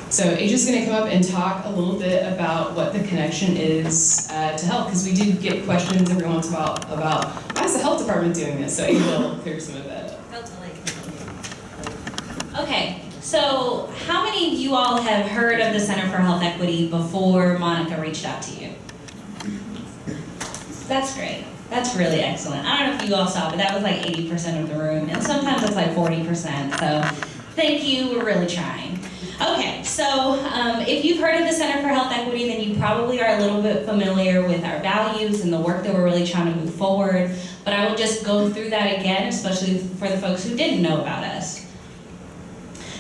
So Aja's going to come up and talk a little bit about what the connection is to health, because we do get questions every once in a while about why is the health department doing this? So Aja will clear some of that up. Okay, so how many of you all have heard of the Center for Health Equity before Monica reached out to you? That's great. That's really excellent. I don't know if you all saw, but that was like 80% of the room, and sometimes it's like 40%, so thank you, we're really trying. Okay, so if you've heard of the Center for Health Equity, then you probably are a little bit familiar with our values and the work that we're really trying to move forward, but I will just go through that again, especially for the folks who didn't know about us.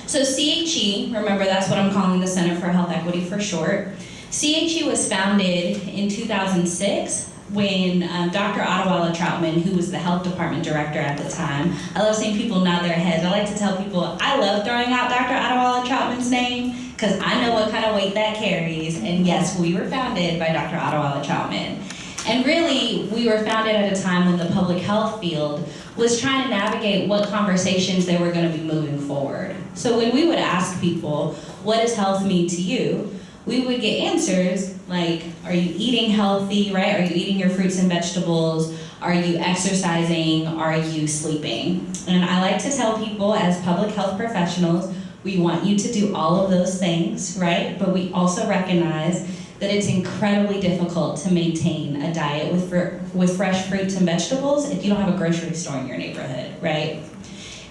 So CHE, remember that's what I'm calling the Center for Health Equity for short. CHE was founded in 2006 when Dr. Adewale Troutman, who was the health department director at the time, I love seeing people nod their heads. I like to tell people I love throwing out Dr. Adewale Troutman's name because I know what kind of weight that carries. And yes, we were founded by Dr. Adewale Troutman. And really, we were founded at a time when the public health field was trying to navigate what conversations they were going to be moving forward. So when we would ask people, what does health mean to you? We would get answers like, are you eating healthy, right? Are you eating your fruits and vegetables? Are you exercising? Are you sleeping? And I like to tell people as public health professionals, we want you to do all of those things, right? But we also recognize that it's incredibly difficult to maintain a diet with fresh fruits and vegetables if you don't have a grocery store in your neighborhood, right?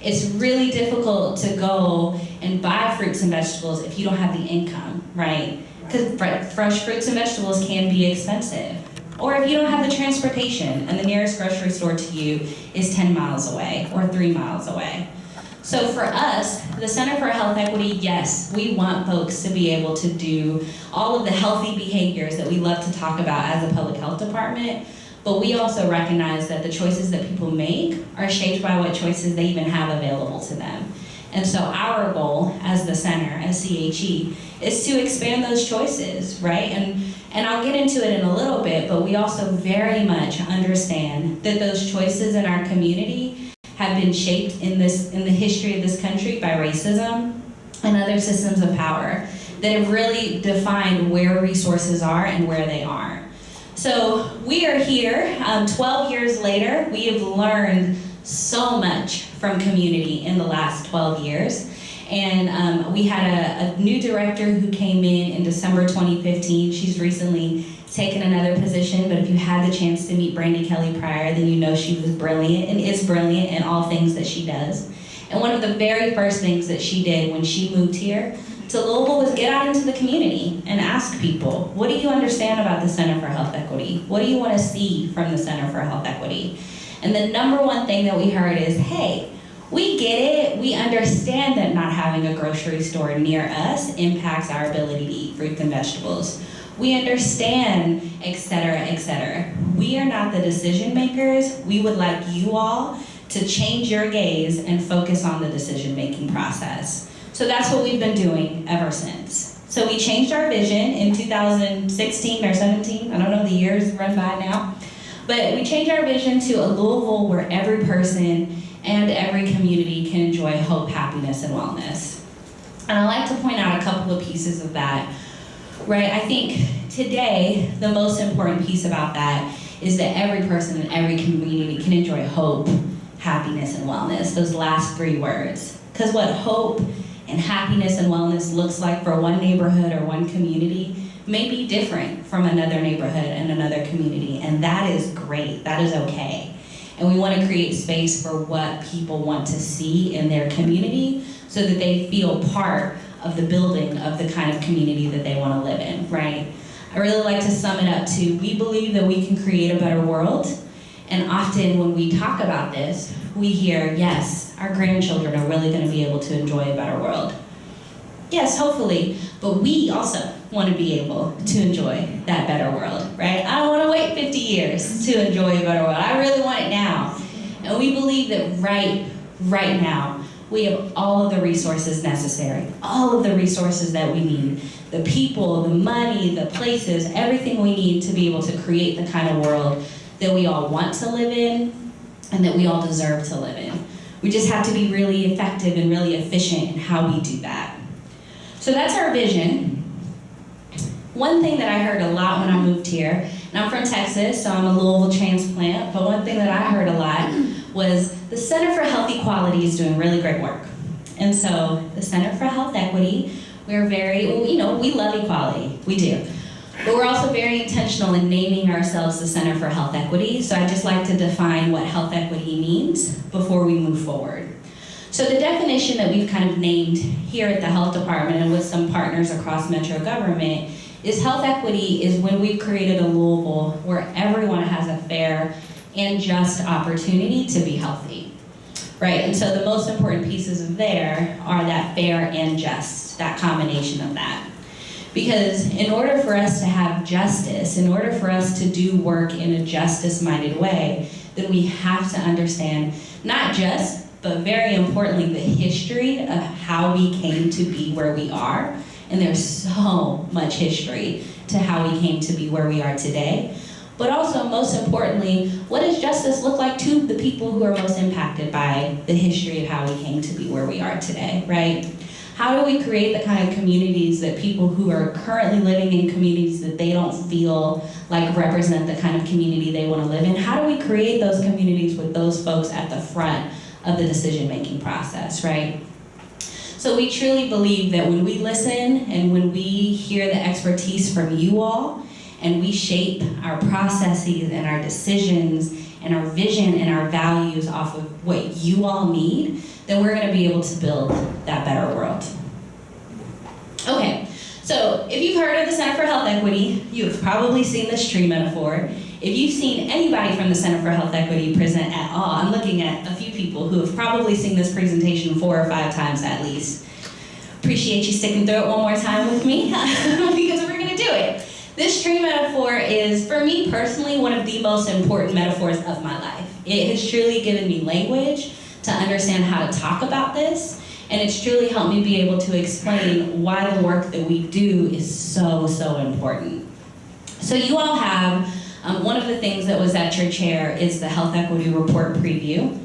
It's really difficult to go and buy fruits and vegetables if you don't have the income, right? Because fresh fruits and vegetables can be expensive. Or if you don't have the transportation and the nearest grocery store to you is 10 miles away or 3 miles away. So for us, the Center for Health Equity, yes, we want folks to be able to do all of the healthy behaviors that we love to talk about as a public health department, but we also recognize that the choices that people make are shaped by what choices they even have available to them. And so our goal as the center, as CHE, is to expand those choices, right? And I'll get into it in a little bit, but we also very much understand that those choices in our community have been shaped in the history of this country by racism and other systems of power that have really defined where resources are and where they aren't. So we are here, 12 years later. We have learned so much from community in the last 12 years. And we had a new director who came in December 2015. She's recently taken another position, but if you had the chance to meet Brandy Kelly prior, then you know she was brilliant and is brilliant in all things that she does. And one of the very first things that she did when she moved here to Louisville was get out into the community and ask people, what do you understand about the Center for Health Equity? What do you want to see from the Center for Health Equity? And the number one thing that we heard is, hey, we get it. We understand that not having a grocery store near us impacts our ability to eat fruits and vegetables. We understand, et cetera, et cetera. We are not the decision makers. We would like you all to change your gaze and focus on the decision-making process. So that's what we've been doing ever since. So we changed our vision in 2016 or 17. I don't know, the years run by now. But we changed our vision to a Louisville where every person and every community can enjoy hope, happiness, and wellness. And I like to point out a couple of pieces of that, right? I think today, the most important piece about that is that every person in every community can enjoy hope, happiness, and wellness, those last three words. Because what hope and happiness and wellness looks like for one neighborhood or one community may be different from another neighborhood and another community, and that is great, that is okay. And we want to create space for what people want to see in their community so that they feel part of the building of the kind of community that they want to live in, right? I really like to sum it up to, we believe that we can create a better world, and often when we talk about this, we hear, yes, our grandchildren are really going to be able to enjoy a better world. Yes, hopefully, but we also want to be able to enjoy that better world, right? I don't want to wait 50 years to enjoy a better world. I really want it now. And we believe that right now, we have all of the resources necessary, all of the resources that we need, the people, the money, the places, everything we need to be able to create the kind of world that we all want to live in and that we all deserve to live in. We just have to be really effective and really efficient in how we do that. So that's our vision. One thing that I heard a lot when I moved here, and I'm from Texas, so I'm a Louisville transplant, but one thing that I heard a lot was the Center for Health Equality is doing really great work. And so the Center for Health Equity, we're very, we love equality, we do. But we're also very intentional in naming ourselves the Center for Health Equity, so I just like to define what health equity means before we move forward. So the definition that we've kind of named here at the health department and with some partners across metro government is health equity is when we've created a Louisville where everyone has a fair and just opportunity to be healthy, right? And so the most important pieces of there are that fair and just, that combination of that. Because in order for us to have justice, in order for us to do work in a justice-minded way, then we have to understand not just, but very importantly, the history of how we came to be where we are. And there's so much history to how we came to be where we are today. But also, most importantly, what does justice look like to the people who are most impacted by the history of how we came to be where we are today, right? How do we create the kind of communities that people who are currently living in communities that they don't feel like represent the kind of community they want to live in? How do we create those communities with those folks at the front of the decision-making process, right? So we truly believe that when we listen and when we hear the expertise from you all, and we shape our processes and our decisions and our vision and our values off of what you all need, then we're going to be able to build that better world. Okay, so if you've heard of the Center for Health Equity, you've probably seen this tree metaphor. If you've seen anybody from the Center for Health Equity present at all, I'm looking at a few people who have probably seen this presentation 4 or 5 times at least. Appreciate you sticking through it one more time with me because we're going to do it. This tree metaphor is, for me personally, one of the most important metaphors of my life. It has truly given me language to understand how to talk about this, and it's truly helped me be able to explain why the work that we do is so, so important. So you all have, one of the things that was at your chair is the Health Equity Report Preview.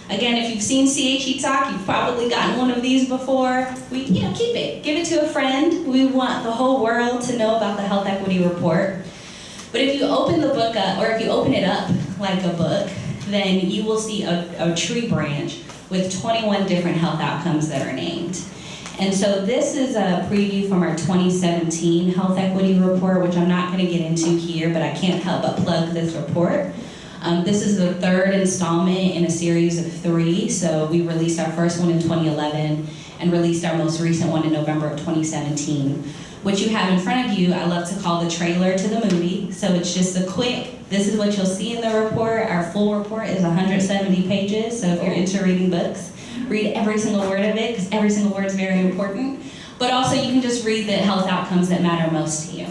Again, if you've seen CHE Talk, you've probably gotten one of these before. Keep it, give it to a friend. We want the whole world to know about the Health Equity Report. But if you open the book up, or if you open it up like a book, then you will see a tree branch with 21 different health outcomes that are named. And so this is a preview from our 2017 Health Equity Report, which I'm not going to get into here, but I can't help but plug this report. This is the 3rd installment in a series of 3. So we released our first one in 2011 and released our most recent one in November of 2017. What you have in front of you, I love to call the trailer to the movie. So it's just a quick, this is what you'll see in the report. Our full report is 170 pages. So if you're into reading books, read every single word of it, because every single word is very important. But also you can just read the health outcomes that matter most to you.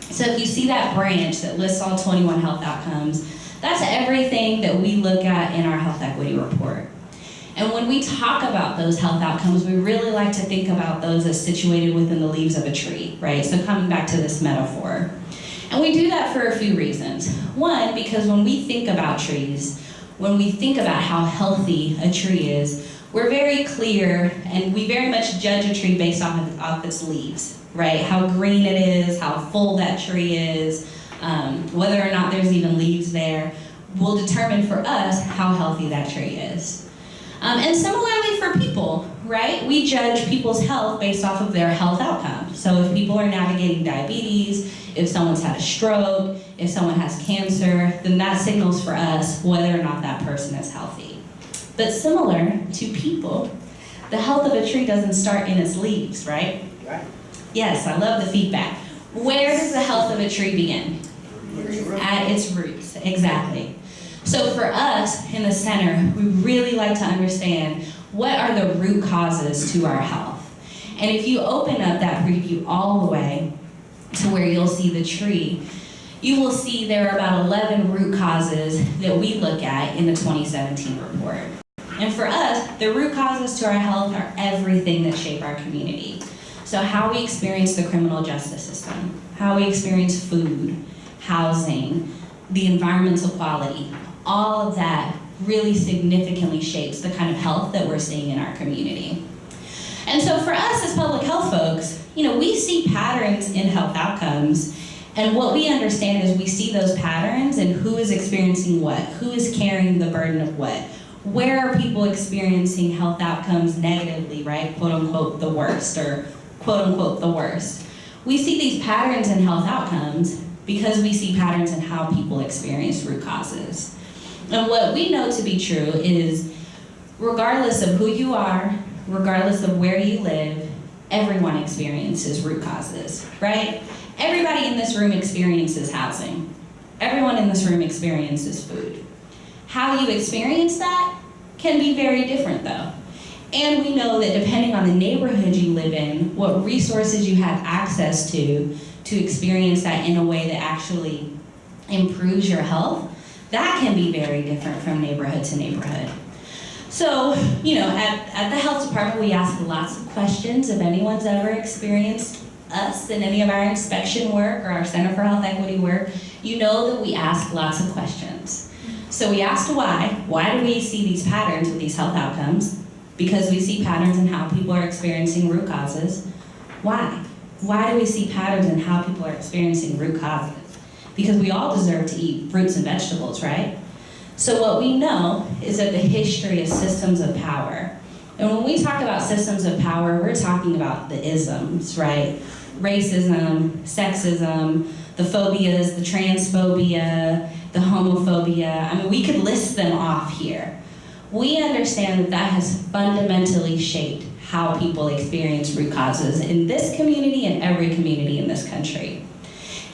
So if you see that branch that lists all 21 health outcomes, that's everything that we look at in our Health Equity Report. And when we talk about those health outcomes, we really like to think about those as situated within the leaves of a tree, right? So coming back to this metaphor. And we do that for a few reasons. One, because when we think about trees, when we think about how healthy a tree is, we're very clear and we very much judge a tree based off its leaves, right? How green it is, how full that tree is, whether or not there's even leaves there, will determine for us how healthy that tree is. And similarly for people, right? We judge people's health based off of their health outcomes. So if people are navigating diabetes, if someone's had a stroke, if someone has cancer, then that signals for us whether or not that person is healthy. But similar to people, the health of a tree doesn't start in its leaves, right? Yes, I love the feedback. Where does the health of a tree begin? At its roots, exactly. So for us in the center, we really like to understand what are the root causes to our health. And if you open up that preview all the way to where you'll see the tree, you will see there are about 11 root causes that we look at in the 2017 report. And for us, the root causes to our health are everything that shape our community. So how we experience the criminal justice system, how we experience food, housing, the environmental quality, all of that really significantly shapes the kind of health that we're seeing in our community. And so for us as public health folks, we see patterns in health outcomes, and what we understand is we see those patterns and who is experiencing what, who is carrying the burden of what, where are people experiencing health outcomes negatively, right, quote unquote the worst, or quote unquote the worst. We see these patterns in health outcomes because we see patterns in how people experience root causes. And what we know to be true is regardless of who you are, regardless of where you live, everyone experiences root causes, right? Everybody in this room experiences housing. Everyone in this room experiences food. How you experience that can be very different though. And we know that depending on the neighborhood you live in, what resources you have access to experience that in a way that actually improves your health, that can be very different from neighborhood to neighborhood. So, at the health department, we ask lots of questions. If anyone's ever experienced us in any of our inspection work or our Center for Health Equity work, you know that we ask lots of questions. So we asked why. Why do we see these patterns with these health outcomes? Because we see patterns in how people are experiencing root causes. Why? Why do we see patterns in how people are experiencing root causes? Because we all deserve to eat fruits and vegetables, right? So what we know is that the history of systems of power. And when we talk about systems of power, we're talking about the isms, right? Racism, sexism, the phobias, the transphobia, the homophobia. I mean, we could list them off here. We understand that that has fundamentally shaped how people experience root causes in this community and every community in this country.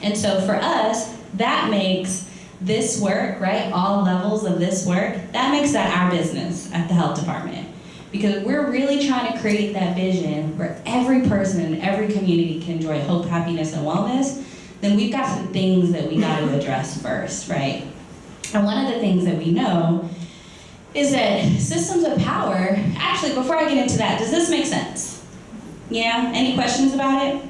And so for us, that makes this work, right, all levels of this work, that makes that our business at the health department. Because we're really trying to create that vision where every person in every community can enjoy hope, happiness, and wellness, then we've got some things that we got to address first, right? And one of the things that we know is that systems of power, actually, before I get into that, does this make sense? Yeah, any questions about it?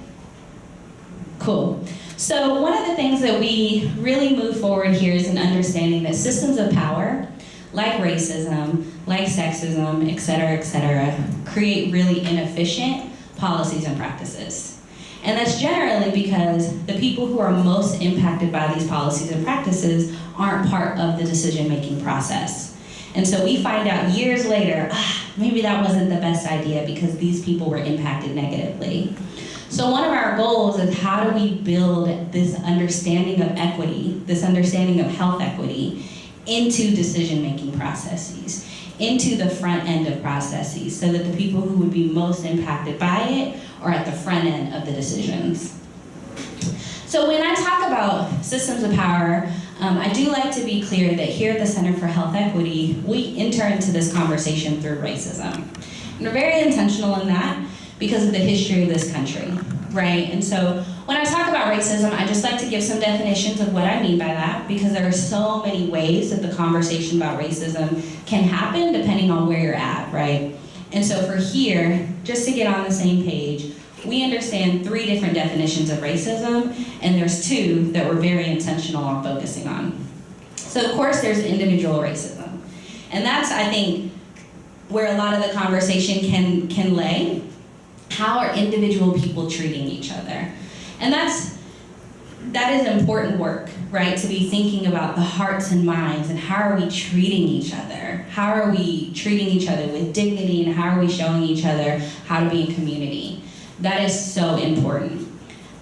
Cool. So one of the things that we really move forward here is an understanding that systems of power, like racism, like sexism, et cetera, create really inefficient policies and practices. And that's generally because the people who are most impacted by these policies and practices aren't part of the decision-making process. And so we find out years later, maybe that wasn't the best idea because these people were impacted negatively. So one of our goals is how do we build this understanding of equity, this understanding of health equity into decision-making processes, into the front end of processes, so that the people who would be most impacted by it are at the front end of the decisions. So when I talk about systems of power, I do like to be clear that here at the Center for Health Equity, we enter into this conversation through racism. And we're very intentional in that because of the history of this country, right? And so when I talk about racism, I just like to give some definitions of what I mean by that, because there are so many ways that the conversation about racism can happen depending on where you're at, right? And so for here, just to get on the same page, we understand 3 different definitions of racism, and there's 2 that we're very intentional on focusing on. So of course there's individual racism. And that's, I think, where a lot of the conversation can lay. How are individual people treating each other? And that is important work, right? To be thinking about the hearts and minds and how are we treating each other? How are we treating each other with dignity, and how are we showing each other how to be in community? That is so important.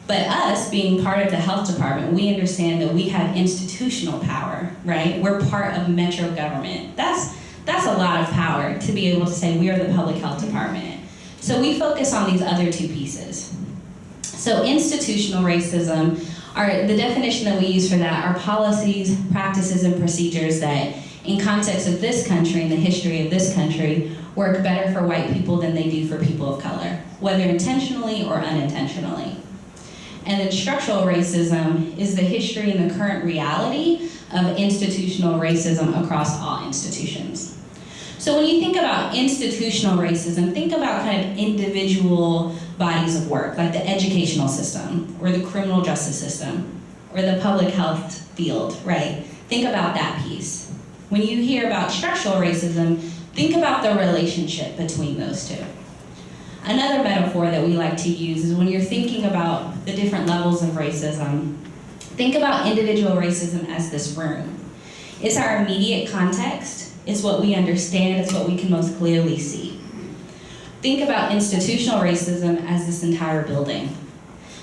But us being part of the health department, we understand that we have institutional power, right? We're part of metro government. That's a lot of power to be able to say we are the public health department. So we focus on these other 2 pieces. So institutional racism, the definition that we use for that are policies, practices, and procedures that, in context of this country and the history of this country, work better for white people than they do for people of color, whether intentionally or unintentionally. And then structural racism is the history and the current reality of institutional racism across all institutions. So when you think about institutional racism, think about kind of individual bodies of work, like the educational system, or the criminal justice system, or the public health field, right? Think about that piece. When you hear about structural racism, think about the relationship between those 2. Another metaphor that we like to use is when you're thinking about the different levels of racism, think about individual racism as this room. It's our immediate context, it's what we understand, it's what we can most clearly see. Think about institutional racism as this entire building.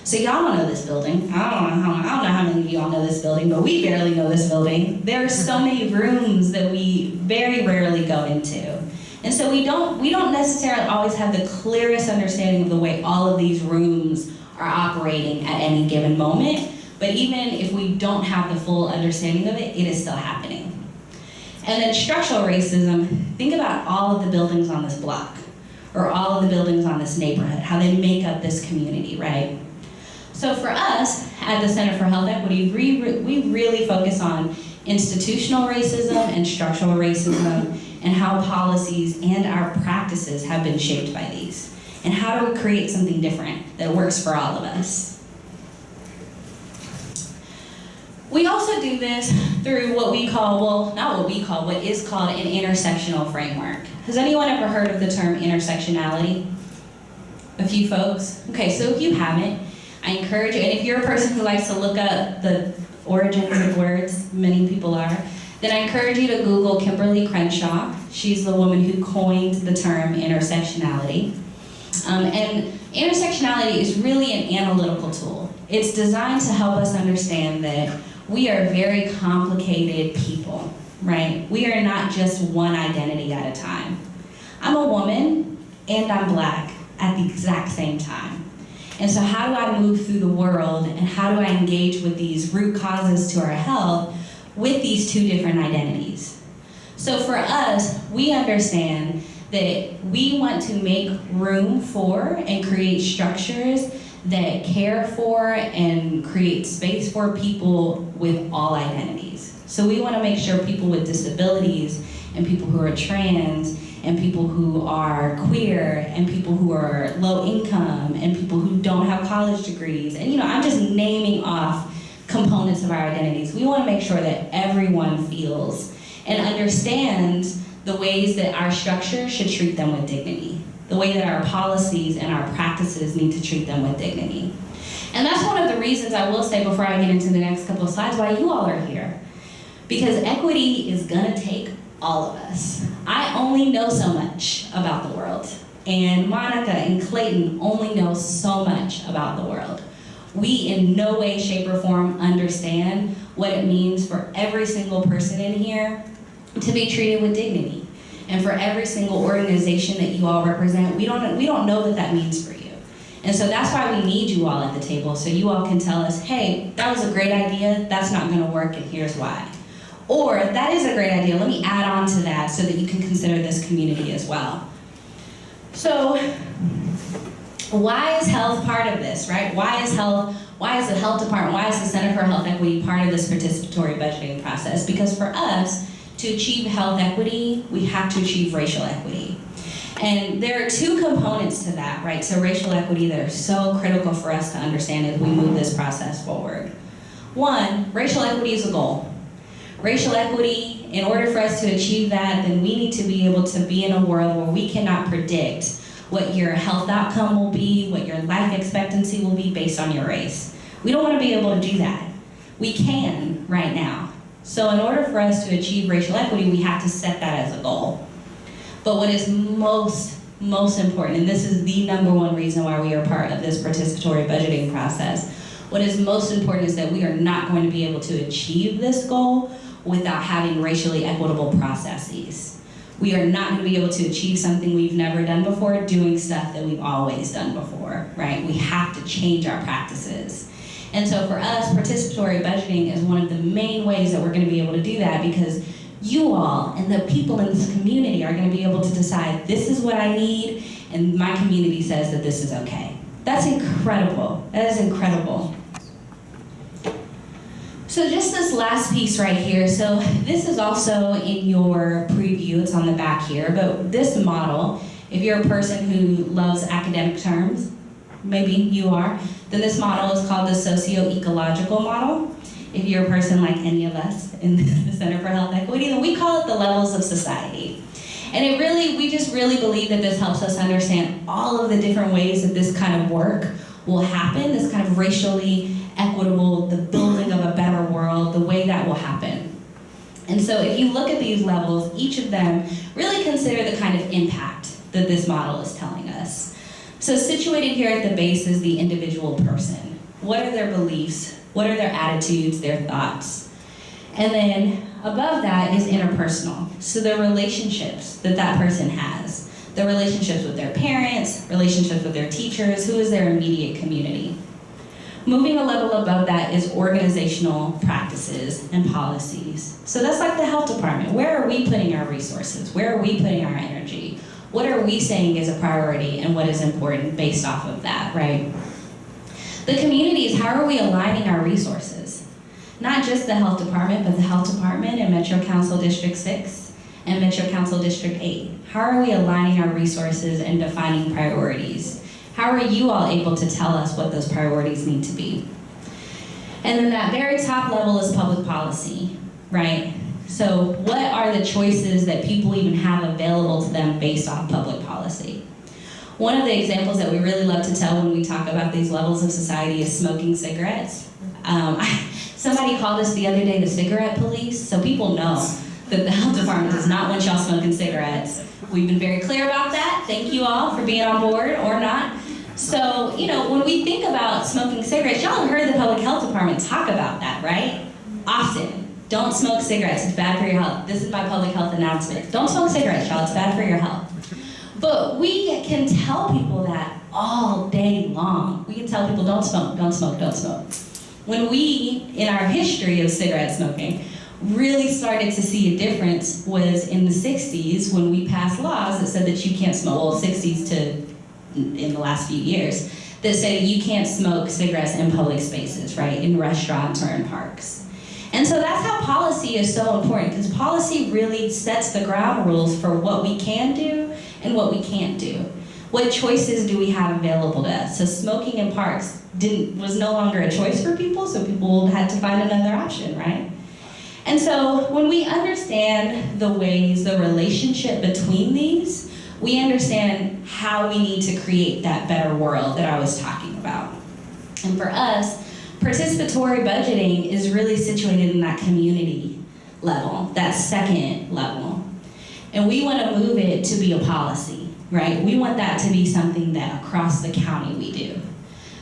So y'all don't know this building. I don't know how many of y'all know this building, but we barely know this building. There are so many rooms that we very rarely go into. And so we don't necessarily always have the clearest understanding of the way all of these rooms are operating at any given moment. But even if we don't have the full understanding of it, it is still happening. And then structural racism, think about all of the buildings on this block, or all of the buildings on this neighborhood, how they make up this community, right? So for us, at the Center for Health Equity, we really focus on institutional racism and structural racism, and how policies and our practices have been shaped by these. And how do we create something different that works for all of us? We also do this through what is called an intersectional framework. Has anyone ever heard of the term intersectionality? A few folks? Okay, so if you haven't, I encourage you, and if you're a person who likes to look up the origins of words, many people are, then I encourage you to Google Kimberly Crenshaw. She's the woman who coined the term intersectionality. And intersectionality is really an analytical tool. It's designed to help us understand that we are very complicated people, right? We are not just one identity at a time. I'm a woman and I'm Black at the exact same time. And so how do I move through the world, and how do I engage with these root causes to our health with these two different identities? So for us, we understand that we want to make room for and create structures that care for and create space for people with all identities. So we want to make sure people with disabilities, and people who are trans, and people who are queer, and people who are low income, and people who don't have college degrees, and I'm just naming off components of our identities. We want to make sure that everyone feels and understands the ways that our structure should treat them with dignity, the way that our policies and our practices need to treat them with dignity. And that's one of the reasons, I will say before I get into the next couple of slides, why you all are here. Because equity is gonna take all of us. I only know so much about the world, and Monica and Clayton only know so much about the world. We in no way, shape, or form understand what it means for every single person in here to be treated with dignity. And for every single organization that you all represent, we don't know what that means for you. And so that's why we need you all at the table, so you all can tell us, hey, that was a great idea, that's not gonna work, and here's why. Or, that is a great idea, let me add on to that so that you can consider this community as well. So, why is health part of this, right? Why is the health department, why is the Center for Health Equity part of this participatory budgeting process? Because for us, to achieve health equity, we have to achieve racial equity. And there are two components to that, right? So racial equity that are so critical for us to understand as we move this process forward. One, racial equity is a goal. Racial equity, in order for us to achieve that, then we need to be able to be in a world where we cannot predict what your health outcome will be, what your life expectancy will be based on your race. We don't want to be able to do that. We can right now. So in order for us to achieve racial equity, we have to set that as a goal. But what is most important, and this is the number one reason why we are part of this participatory budgeting process, what is most important is that we are not going to be able to achieve this goal without having racially equitable processes. We are not going to be able to achieve something we've never done before doing stuff that we've always done before, right? We have to change our practices. And so for us, participatory budgeting is one of the main ways that we're going to be able to do that, because you all and the people in this community are going to be able to decide, this is what I need, and my community says that this is okay. That's incredible. That is incredible. So just this last piece right here. So this is also in your preview. It's on the back here. But this model, if you're a person who loves academic terms, maybe you are, then this model is called the socio-ecological model. If you're a person like any of us in the Center for Health Equity, then we call it the levels of society. And we just really believe that this helps us understand all of the different ways that this kind of work will happen, this kind of racially equitable, the building of a better world, the way that will happen. And so if you look at these levels, each of them really consider the kind of impact that this model is telling us. So situated here at the base is the individual person. What are their beliefs? What are their attitudes, their thoughts? And then above that is interpersonal. So the relationships that that person has. The relationships with their parents, relationships with their teachers, who is their immediate community. Moving a level above that is organizational practices and policies. So that's like the health department. Where are we putting our resources? Where are we putting our energy? What are we saying is a priority and what is important based off of that, right? The communities, how are we aligning our resources? Not just the health department, but the health department in Metro Council District 6 and Metro Council District 8. How are we aligning our resources and defining priorities? How are you all able to tell us what those priorities need to be? And then that very top level is public policy, right? So what are the choices that people even have available to them based off public policy? One of the examples that we really love to tell when we talk about these levels of society is smoking cigarettes. Somebody called us the other day the cigarette police, so people know that the health department does not want y'all smoking cigarettes. We've been very clear about that. Thank you all for being on board or not. So, when we think about smoking cigarettes, y'all have heard the public health department talk about that, right? Often. Don't smoke cigarettes, it's bad for your health. This is my public health announcement. Don't smoke cigarettes, y'all, it's bad for your health. But we can tell people that all day long. We can tell people, don't smoke, don't smoke, don't smoke. When we, in our history of cigarette smoking, really started to see a difference was in the 60s when we passed laws that said that you can't smoke, well, 60s to in the last few years, that say you can't smoke cigarettes in public spaces, right, in restaurants or in parks. And so that's how policy is so important, because policy really sets the ground rules for what we can do and what we can't do. What choices do we have available to us? So smoking in parks was no longer a choice for people, so people had to find another option, right? And so when we understand the ways, the relationship between these, we understand how we need to create that better world that I was talking about. And for us, participatory budgeting is really situated in that community level, that second level. And we want to move it to be a policy, right? We want that to be something that across the county we do.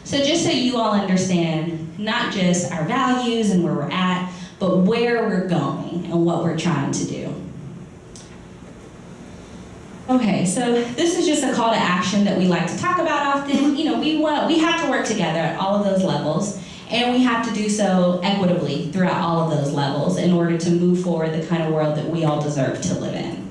So just so you all understand, not just our values and where we're at, but where we're going and what we're trying to do. Okay, so this is just a call to action that we like to talk about often. We have to work together at all of those levels, and we have to do so equitably throughout all of those levels in order to move forward the kind of world that we all deserve to live in.